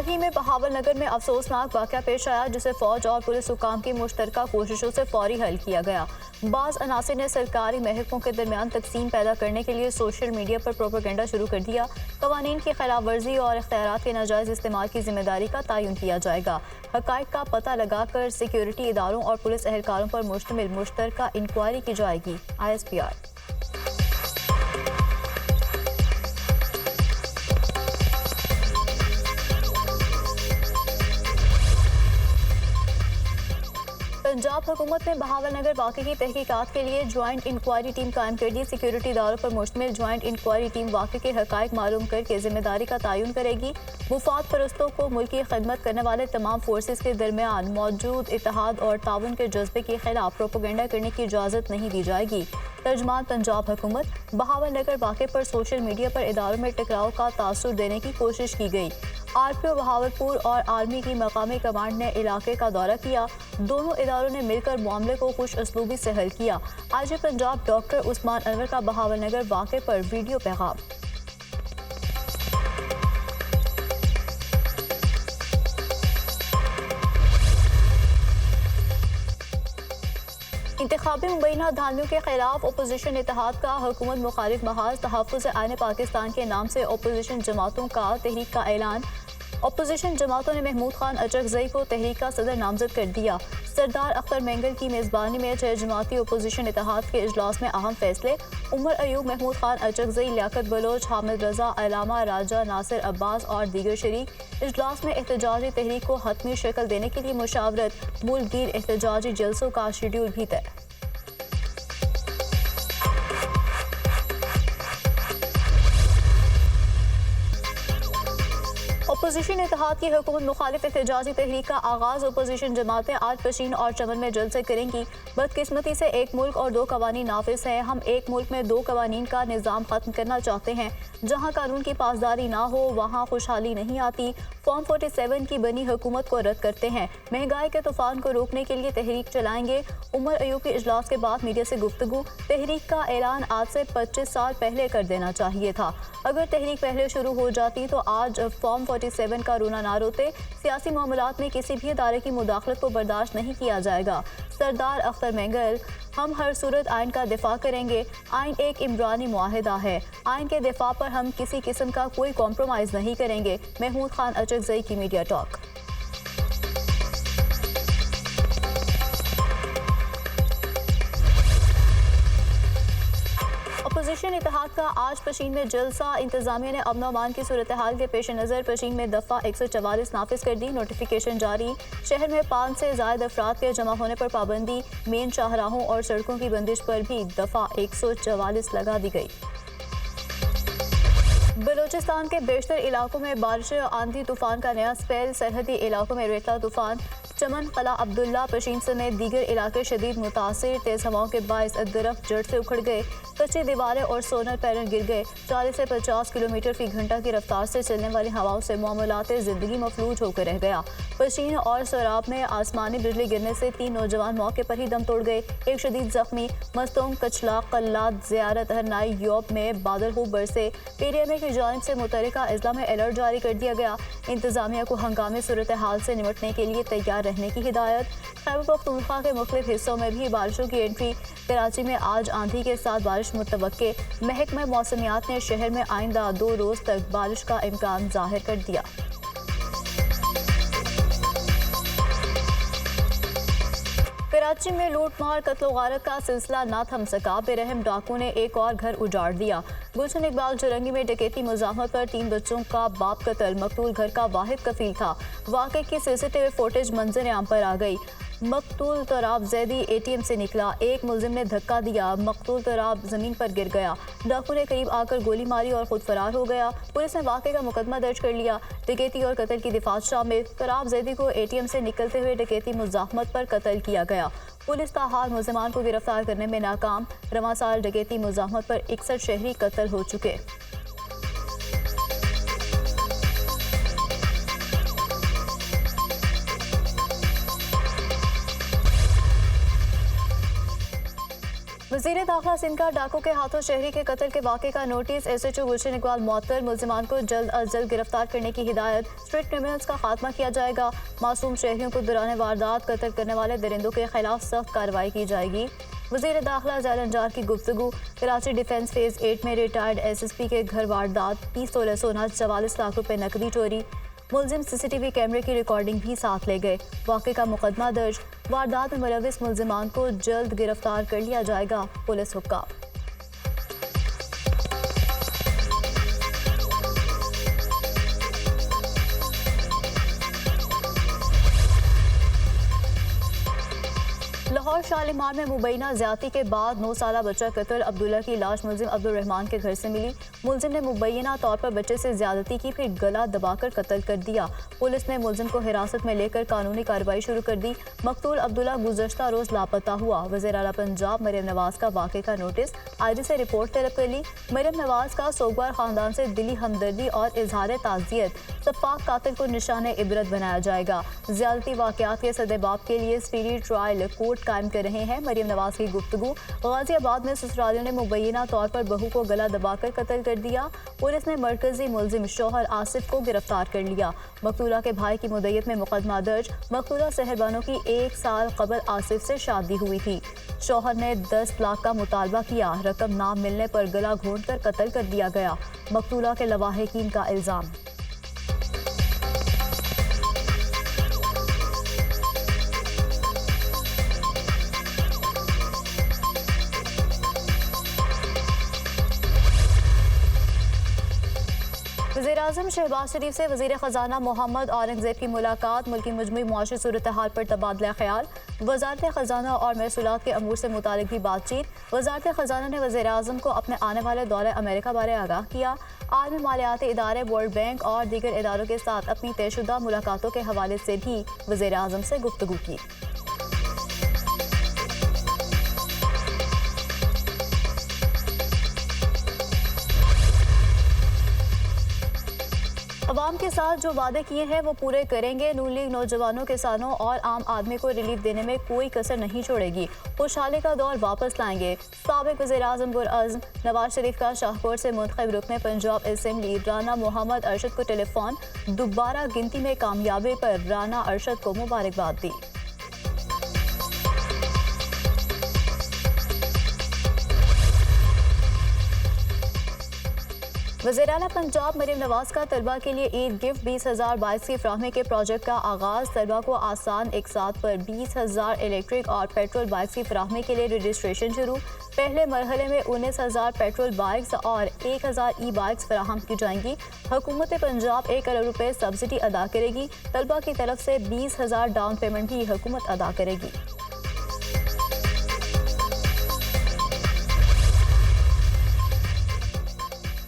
हाल ही में बहावल नगर में अफसोसनाक वाक़या पेश आया जिसे फौज और पुलिस हुकाम की मुश्तरका कोशिशों से फौरी हल किया गया। बाज़ अनासिर ने सरकारी महकमों के दरमियान तकसीम पैदा करने के लिए सोशल मीडिया पर प्रोपेगेंडा शुरू कर दिया। कवानीन की खिलाफ वर्जी और इख्तियारात के नाजायज़ इस्तेमाल की जिम्मेदारी का तयन किया जाएगा। हक़ाइक़ का पता लगाकर सिक्योरिटी इदारों और पुलिस एहलकारों पर मुश्तमिल मुश्तरका इंक्वायरी की जाएगी। ISPR। पंजाब हुकूमत ने बहावल नगर वाक़े की तहकीकात के लिए ज्वाइंट इंक्वायरी टीम कायम कर दी। सिक्योरिटी इदारों पर मुश्तमिल ज्वाइंट इंक्वायरी टीम वाक़े के हक़ाइक़ मालूम करके जिम्मेदारी का तयन करेगी। मुफाद परस्तों को मुल्की खिदमत करने वाले तमाम फोर्सेस के दरमियान मौजूद इत्तेहाद और ताउन के जज्बे के खिलाफ प्रोपेगेंडा करने की इजाज़त नहीं दी जाएगी। तर्जमान पंजाब हुकूमत बहावल नगर वाक़े पर सोशल मीडिया पर इदारों में टकराव का तासुर देने की कोशिश की गई। RPO बहावलपुर और आर्मी की मकामी कमांड ने इलाके का दौरा किया। दोनों इदारों ने मिलकर मामले को खुश असलूबी से हल किया। IG पंजाब डॉक्टर उस्मान अनवर का बहावल नगर वाक़े पर वीडियो पैगाम। इंतखाबी मुबैना धांधियों के खिलाफ अपोजिशन इत्तेहाद का हुकूमत मुखालिफ महाज तहफ़्फ़ुज़ आईन पाकिस्तान के नाम से अपोजिशन जमातों का तहरीक का ऐलान। अपोजिशन जमातों ने महमूद खान अचकज़ई को तहरीक का सदर नामजद कर दिया। सरदार अख्तर मेंगल की मेज़बानी में 6 जमाती अपोजिशन इत्तेहाद के इजलास में अहम फैसले। उमर अयूब, महमूद खान अचकज़ई, लियाकत बलोच, हामिद रजा, अलामा राजा, नासिर अब्बास और दीगर शरीक। इजलास में एहतजाजी तहरीक को हतमी शक्ल देने के लिए मुशावरत। मुल्क गिर एहतजाजी जलसों का शेड्यूल भी तय। अपोजिशन इत्तेहाद की हुकूमत मुखालिफ एहतजाजी तहरीक का आगाज। अपोजिशन जमातें आज पशीन और चमन में जलसे करेंगी। बदकिस्मती से एक मुल्क और दो कवानीन नाफिज है। हम एक मुल्क में दो कवानीन का निज़ाम खत्म करना चाहते हैं। जहाँ कानून की पासदारी ना हो वहाँ खुशहाली नहीं आती। फॉर्म 47 की बनी हुकूमत को रद्द करते हैं। महंगाई के तूफान को रोकने के लिए तहरीक चलाएंगे। उमर अयूब के इजलास के बाद मीडिया से गुफ्तगू। तहरीक का ऐलान आज से 25 साल पहले कर देना चाहिए था। अगर तहरीक पहले शुरू हो जाती तो आज फॉर्म 47 का रोना ना रोते। सियासी मामलात में किसी भी इदारे की मुदाखलत को बर्दाश्त नहीं किया जाएगा। सरदार अख्तर मेंगल, हम हर सूरत आइन का दिफा करेंगे। आइन एक इमरानी मुआहिदा है। आइन के दिफा पर हम किसी किस्म का कोई कॉम्प्रोमाइज़ नहीं करेंगे। महमूद खान अचकज़ई की मीडिया टॉक। अपोजिशन इत्तेहाद का आज पशीन में जलसा। इंतजामिया ने अमन अमान की सूरत हाल के पेश नज़र पशीन में दफ़ा 144 नाफिज कर दी। नोटिफिकेशन जारी। शहर में 5 से ज़ायद अफराद के जमा होने पर पाबंदी। मेन शाहराहों और सड़कों की बंदिश पर भी दफ़ा 144 लगा दी गई। बलोचिस्तान के बेशतर इलाकों में बारिश, आंधी तूफान का नया स्पेल। सरहदी इलाकों में रेतला तूफान। चमन, कला अब्दुल्ला, पशीन समेत दीगर इलाके शदीद मुतासिर। तेज़ हवाओं के बायस दरख्त जड़ से उखड़ गए। कच्ची दीवारें और सोलर पैनल गिर गए। 40 से 50 किलोमीटर फी घंटा की रफ्तार से चलने वाली हवाओं से मामूलात ज़िंदगी मफलूज होकर रह गया। पशीन और सराब में आसमानी बिजली गिरने से 3 नौजवान मौके पर ही दम तोड़ गए। एक शदीद जख्मी। मस्तूम, कचला, कल्लात, ज़ियारत, हरनाई, योब में बादल खूब बरसे। PDMA की जानिब से मुतल्लिका अजला में अलर्ट जारी कर दिया गया। इंतजामिया को हंगामी सूरत हाल से निपटने के लिए तैयार रहने की हिदायत। खैबर पख्तूनख्वा के मुख्तलिफ हिस्सों में भी बारिशों की एंट्री। कराची में आज आंधी के साथ बारिश मुतवक्के। महकमा मौसमियात ने शहर में आइंदा 2 रोज़ तक बारिश का इम्कान जाहिर कर दिया। कराची में लूटमार, कत्ल गारत का सिलसिला ना थम सका। बेरहम डाकू ने एक और घर उजाड़ दिया। गुलशन इकबाल चुरंगी में डकैती मुज़ाहमत पर 3 बच्चों का बाप कत्ल। मकतूल घर का वाहिद कफील था। वाक़े की CCTV फुटेज मंजर आम पर आ गई। मकतूल तराब जैदी ATM से निकला। एक मुलजिम ने धक्का दिया। मकतूल तराब जमीन पर गिर गया। डाकू ने करीब आकर गोली मारी और खुद फरार हो गया। पुलिस ने वाक़े का मुकदमा दर्ज कर लिया। डकैती और कत्ल की दिफात शामिल। तराब जैदी को ATM से निकलते हुए डकैती मुज़ाहमत पर कत्ल किया गया। पुलिस ताहाल मुलजिमान को गिरफ्तार करने में नाकाम। रवां साल डकैती मुज़ाहमत पर 61 शहरी कत्ल हो चुके। वज़ीर दाखिला सिंध का डाकू के हाथों शहरी के कत्ल के वाक़े का नोटिस। SHO गुलशन इकबाल मअतल। मुल्ज़िमान को जल्द अज जल्द गिरफ्तार करने की हिदायत। स्ट्रीट क्रिमिनल्स का खात्मा किया जाएगा। मासूम शहरियों को दौरान वारदात कत्ल करने वाले दरिंदों के खिलाफ सख्त कार्रवाई की जाएगी। वज़ीर दाखिला जैलंजार की गुफ्तगू। कराची डिफेंस फेज़ 8 में रिटायर्ड SSP के घर वारदात। 20 तोले सोना, 44 लाख रुपए नकदी चोरी। मुलजिम CCTV कैमरे की रिकॉर्डिंग भी साथ ले गए। वाक़े का मुकदमा दर्ज। वारदात में मुलविस मुलजिमान को जल्द गिरफ्तार कर लिया जाएगा। पुलिस हुक्का। लाहौर शालीमार में मुबैना ज्यादती के बाद 9 साला बच्चा कत्ल। अब्दुल्ला की लाश मुलजिम अब्दुल रहमान के घर से मिली। मुलजिम ने मुबैना तौर पर बच्चे से ज्यादती की, फिर गला दबाकर कत्ल कर दिया। पुलिस ने मुलजिम को हिरासत में लेकर कानूनी कार्रवाई शुरू कर दी। मकतूल अब्दुल्ला गुज़श्ता रोज लापता हुआ। वज़ीर आला पंजाब मरियम नवाज का वाक़े का नोटिस। IG से रिपोर्ट तलब कर ली। मरियम नवाज का सोगवार खानदान से दिली हमदर्दी और इजहार ताज़ियत। सफाक कातिल को निशाने इबरत बनाया जाएगा। ज्यादती वाक़यात के सदेबाब के लिए स्पीडी ट्रायल कोर्ट कायम कर रहे हैं। मरियम नवाज की गुफ्तगू। गाजियाबाद में ससुरालियों ने मुबैना तौर पर बहू को गला दबाकर कत्ल कर दिया। पुलिस ने मरकजी मुलजिम शौहर आसिफ को गिरफ्तार कर लिया। मकतूला के भाई की मुद्दत में मुकदमा दर्ज। मकतूला सहरबानों की 1 साल कबल आसिफ से शादी हुई थी। शौहर ने 10 लाख का मुतालबा किया। रकम ना मिलने पर गला घोंट कर कत्ल कर दिया गया। मकतूला के लवाहिकीन का इल्जाम। वज़ीर-ए-आज़म शहबाज शरीफ से वज़ीर ख़जाना मोहम्मद औरंगज़ेब की मुलाकात। मुल्की मजमूई मुआशी सूरत हाल पर तबादला ख्याल। वज़ारत ख़जाना और महसूलात के अमूर से मुतालिक भी बातचीत। वज़ारत ख़जाना ने वज़ीर-ए-आज़म को अपने आने वाले दौरे अमेरिका बारे आगाह किया। आलमी मालियाती इदारे, वर्ल्ड बैंक और दीगर इदारों के साथ अपनी तयशुदा मुलाकातों के हवाले से भी वज़ीर-ए-आज़म से गुफ्तगू की। अवाम के साथ जो वादे किए हैं वो पूरे करेंगे। नून लीग नौजवानों, किसानों और आम आदमी को रिलीफ देने में कोई कसर नहीं छोड़ेगी। खुशहाली का दौर वापस लाएंगे। साबिक वज़ीर-ए-आज़म पुरअज़्म। नवाज शरीफ का शाहपुर से मुंतखब रुकने पंजाब असेंबली। राना मोहम्मद अरशद को टेलीफोन। दोबारा गिनती में कामयाबी पर राना अरशद को मुबारकबाद दी। वज़ीर-ए-आला पंजाब मरियम नवाज का तलबा के लिए ईद गिफ्ट 20,000 बाइक्स की फ्राहमी के प्रोजेक्ट का आगाज़। तलबा को आसान एक साथ पर 20,000 इलेक्ट्रिक और पेट्रोल बाइक्स की फ्राहमी के लिए रजिस्ट्रेशन शुरू। पहले मरहले में 19,000 पेट्रोल बाइक्स और 1,000 ई बाइक्स फराहम की जाएंगी। हुकूमत पंजाब 1 करोड़ रुपए सब्सिडी अदा करेगी। तलबा की तरफ से 20,000 डाउन पेमेंट भी हुकूमत अदा करेगी।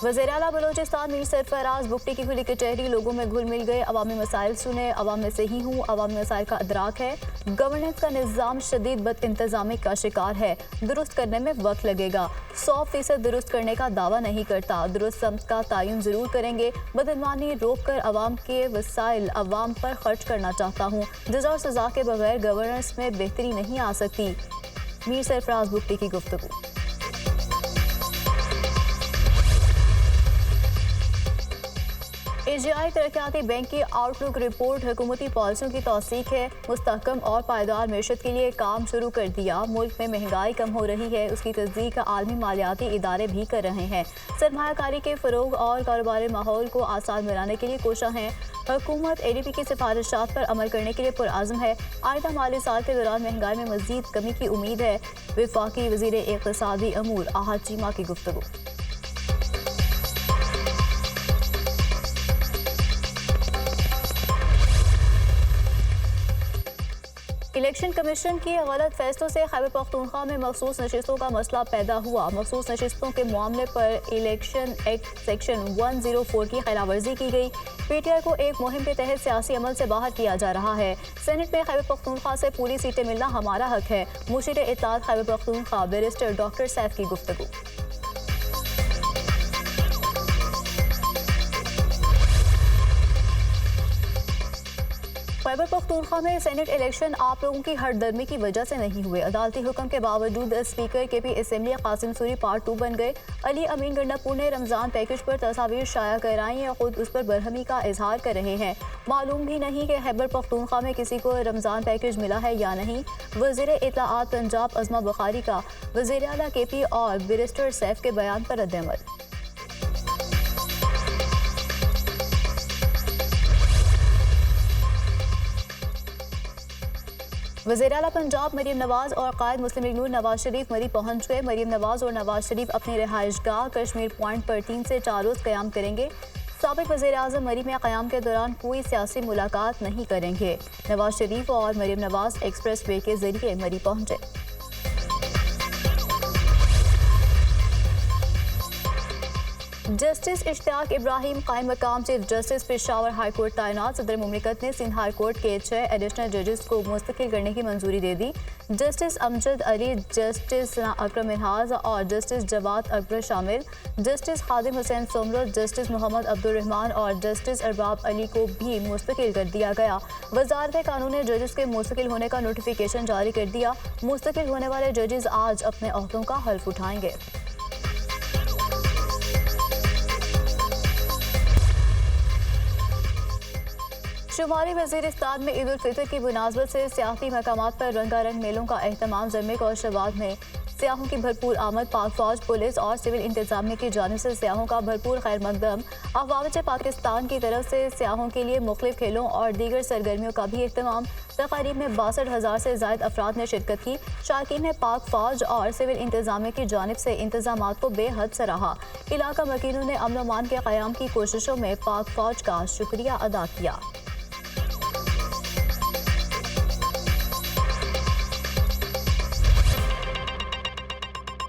वज़ीर-ए-आला बलोचिस्तान मीर सरफराज बुगटी की खुली कचहरी। लोगों में घुल मिल गए। अवामी मसाइल सुने। अवाम में से ही हूँ। अवामी मसाइल का अदराक है। गवर्नेंस का निज़ाम शदीद बद इंतज़ामी का शिकार है। दुरुस्त करने में वक्त लगेगा। 100% दुरुस्त करने का दावा नहीं करता। दुरुस्त समत का तयन ज़रूर करेंगे। बदनवानी रोक कर अवाम के वसाइल अवाम पर खर्च करना चाहता हूँ। जज़ा और सज़ा के बगैर गवर्नेंस में बेहतरी नहीं आ सकती। मीर सरफराज बुगटी की गुफ्तगू। एशियाई तरक्याती बैंक की आउटलुक रिपोर्ट हुकूमती पॉलिसियों की तौसीक है। मुस्तहकम और पायदार मैशत के लिए काम शुरू कर दिया। मुल्क में महंगाई कम हो रही है, उसकी तस्दीक आलमी मालियाती इदारे भी कर रहे हैं। सरमायाकारी के फ़रोग और कारोबारी माहौल को आसान बनाने के लिए कोशिश हैं। हुकूमत ADB की सिफारिशात पर अमल करने के लिए पुरअज़्म है। आइंदा माली साल के दौरान महंगाई में मज़ीद कमी की उम्मीद है। वफाकी वज़ीर इक़्तिसादी अमूर आहद चीमा की गुफ्तगू। इलेक्शन कमीशन के गलत फैसलों से खैबर पख्तूनख्वा में मखसूस नशिस्तों का मसला पैदा हुआ। मखसूस नशिस्तों के मामले पर इलेक्शन एक्ट सेक्शन 104 की खिलाफवर्जी की गई। PTI को एक मुहिम के तहत सियासी अमल से बाहर किया जा रहा है। सेनेट में खैबर पख्तूनख्वा से पूरी सीटें मिलना हमारा हक है। मुशीर इत्तेहाद खैबर पख्तूनख्वा बैरिस्टर डॉक्टर सैफ की गुफ्तगू। खैबर पख्तूनख्वा में सेनेट इलेक्शन आप लोगों की हरदर्मी की वजह से नहीं हुए। अदालती हुक्म के बावजूद speaker KP assembly Qasim Suri part 2 बन गए। अली अमीन गंडापुर ने रमजान पैकेज पर तस्वीर शाया कराई या खुद उस पर बरहमी का इजहार कर रहे हैं। मालूम भी नहीं कि खैबर पख्तूनख्वा में किसी को रमजान पैकेज मिला है या नहीं। वज़ीर इत्तलाआत पंजाब अज़मा बुखारी का वज़ीर आला केपी और बैरिस्टर सैफ के बयान पर रद्द-ए-अमल। वज़ीर आला पंजाब मरीम नवाज और कायद मुस्लिम लीग नून नवाज शरीफ मरी पहुंच गए। मरीम नवाज और नवाज शरीफ अपनी रिहाइशगाह कश्मीर पॉइंट पर 3 से 4 रोज़ क़याम करेंगे। साबिक़ वज़ीर आज़म मरी में क़याम के दौरान कोई सियासी मुलाकात नहीं करेंगे। नवाज शरीफ और मरीम नवाज एक्सप्रेस वे के जरिए मरी पहुंचे। जस्टिस इश्तियाक इब्राहिम कायम मकाम chief justice Peshawar high court तैनात। सदर मुमलिकत ने सिंध हाई कोर्ट के 6 एडिशनल जजेस को मुस्तकिल करने की मंजूरी दे दी। जस्टिस अमजद अली, जस्टिस अकरम मिनहाज और जस्टिस जवाद अकबर शामिल। जस्टिस खादिम हुसैन सोमरो, जस्टिस मोहम्मद अब्दुल रहमान और जस्टिस अरबाब अली को भी मुस्तकिल कर दिया गया। वजारत कानून ने जजेस के मुस्तकिल होने का नोटिफिकेशन जारी कर दिया। मुस्तकिल होने वाले जजेस आज अपने अहदों का हल्फ उठाएंगे। शुमाली वज़ीरिस्तान में ईद उल फितर की मुनासबत से सियासी मकामात पर रंगारंग मेलों का एहतमाम। जम्मे और शवाद में सियाहों की भरपूर आमद। पाक फौज, पुलिस और सिविल इंतजामिया की जानिब से सियाहों का भरपूर खैर मकदम। अफवाज पाकिस्तान की तरफ से सियाहों के लिए मुख्तलिफ खेलों और दीगर सरगर्मियों का भी एहतमाम। तकरीब में 62,000 से ज़ायद अफराद ने शिरकत की। शारकीन ने पाक फौज और सिविल इंतजामिया की जानिब से इंतजामात को बेहद सराहा। इलाका मकीनों ने अमन अमान के क़याम की कोशिशों में पाक फौज का शुक्रिया अदा किया।